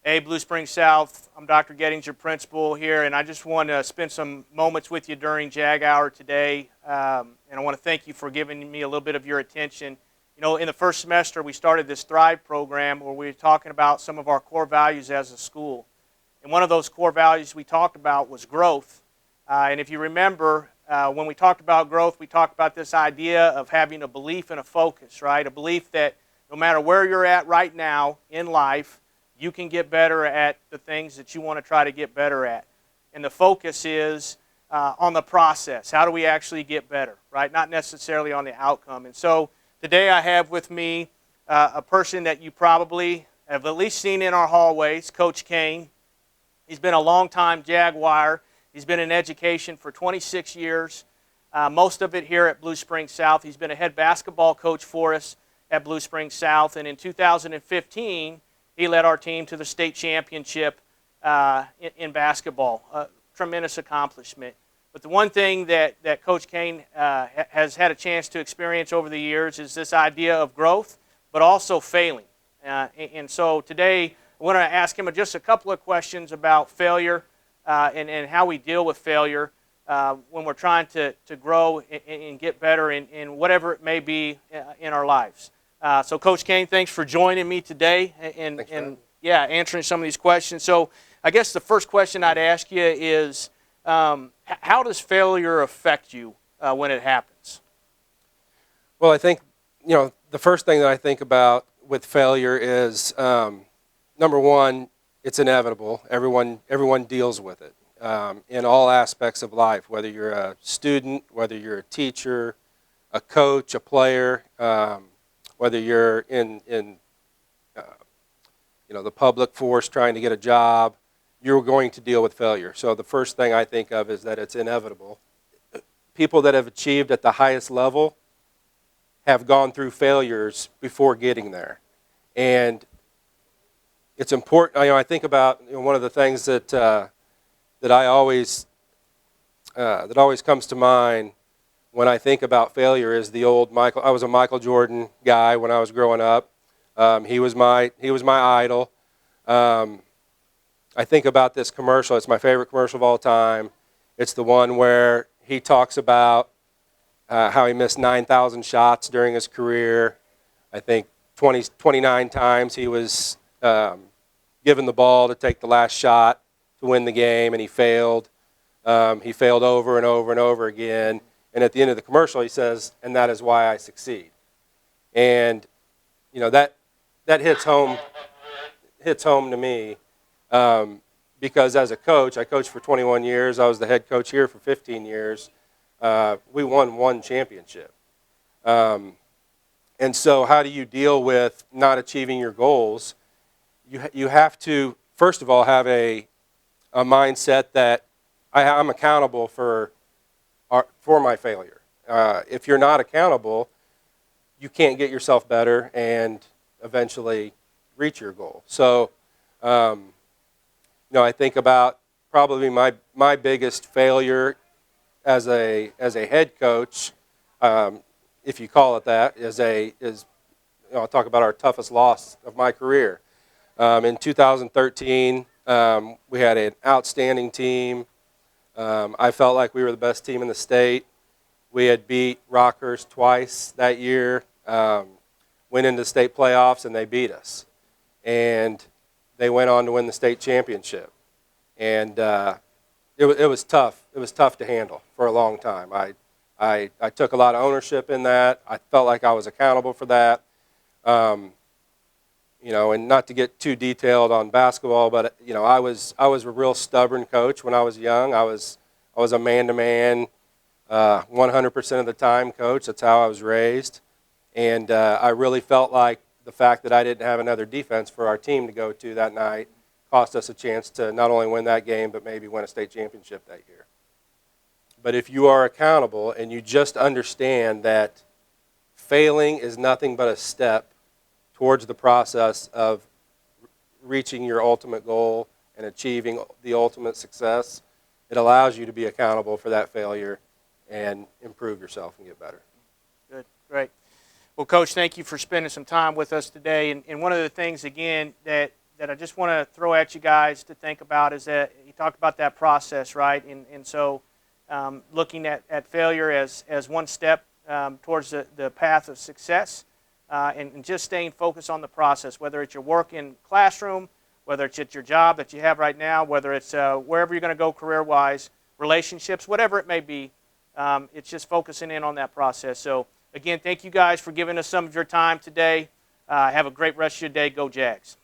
Hey, Blue Springs South, I'm Dr. Gettings, your principal here, and I just want to spend some moments with you during JAG Hour today, and I want to thank you for giving me a little bit of your attention. You know, in the first semester, we started this Thrive program where we were talking about some of our core values as a school, and one of those core values we talked about was growth, and if you remember, when we talked about growth, we talked about this idea of having a belief and a focus, right? A belief that no matter where you're at right now in life, you can get better at the things that you want to try to get better at. And the focus is on the process. How do we actually get better, right? Not necessarily on the outcome. And so today I have with me a person that you probably have at least seen in our hallways, Coach Cain. He's been a long-time Jaguar. He's been in education for 26 years, most of it here at Blue Springs South. He's been a head basketball coach for us at Blue Springs South. And in 2015, he led our team to the state championship in basketball. Tremendous accomplishment. But the one thing that Coach Cain has had a chance to experience over the years is this idea of growth, but also failing. And so today, I want to ask him just a couple of questions about failure and how we deal with failure when we're trying to grow and get better in whatever it may be in our lives. So, Coach Cain, thanks for joining me today and answering some of these questions. So, I guess the first question I'd ask you is, how does failure affect you when it happens? Well, I think the first thing that I think about with failure is number one, it's inevitable. Everyone deals with it in all aspects of life. Whether you're a student, whether you're a teacher, a coach, a player. Whether you're in the public force trying to get a job, you're going to deal with failure. So the first thing I think of is that it's inevitable. People that have achieved at the highest level have gone through failures before getting there. And it's important, I think about one of the things that I always comes to mind when I think about failure is the old Michael. I was a Michael Jordan guy when I was growing up. He was my idol. I think about this commercial. It's my favorite commercial of all time. It's the one where he talks about how he missed 9,000 shots during his career. I think 29 times he was given the ball to take the last shot to win the game, and he failed. He failed over and over and over again. And at the end of the commercial, he says, "And that is why I succeed." And that hits home to me because as a coach, I coached for 21 years. I was the head coach here for 15 years. We won one championship. And so, how do you deal with not achieving your goals? You have to first of all have a mindset that I'm accountable for my failure. If you're not accountable, you can't get yourself better and eventually reach your goal. So, I think about probably my biggest failure as a head coach, if you call it that, I'll talk about our toughest loss of my career. In 2013, we had an outstanding team. I felt like we were the best team in the state. We had beat Rockers twice that year, went into state playoffs, and they beat us. And they went on to win the state championship. And it was tough. It was tough to handle for a long time. I took a lot of ownership in that. I felt like I was accountable for that. And not to get too detailed on basketball, but I was a real stubborn coach when I was young. I was a man-to-man, 100% of the time coach. That's how I was raised, and I really felt like the fact that I didn't have another defense for our team to go to that night cost us a chance to not only win that game, but maybe win a state championship that year. But if you are accountable and you just understand that failing is nothing but a step towards the process of reaching your ultimate goal and achieving the ultimate success, it allows you to be accountable for that failure and improve yourself and get better. Good, great. Well, Coach, thank you for spending some time with us today. And one of the things, again, that that I just want to throw at you guys to think about is that he talked about that process, right? And so looking at failure as one step towards the path of success, and just staying focused on the process, whether it's your work in classroom, whether it's at your job that you have right now, whether it's wherever you're going to go career-wise, relationships, whatever it may be. It's just focusing in on that process. So, again, thank you guys for giving us some of your time today. Have a great rest of your day. Go Jags.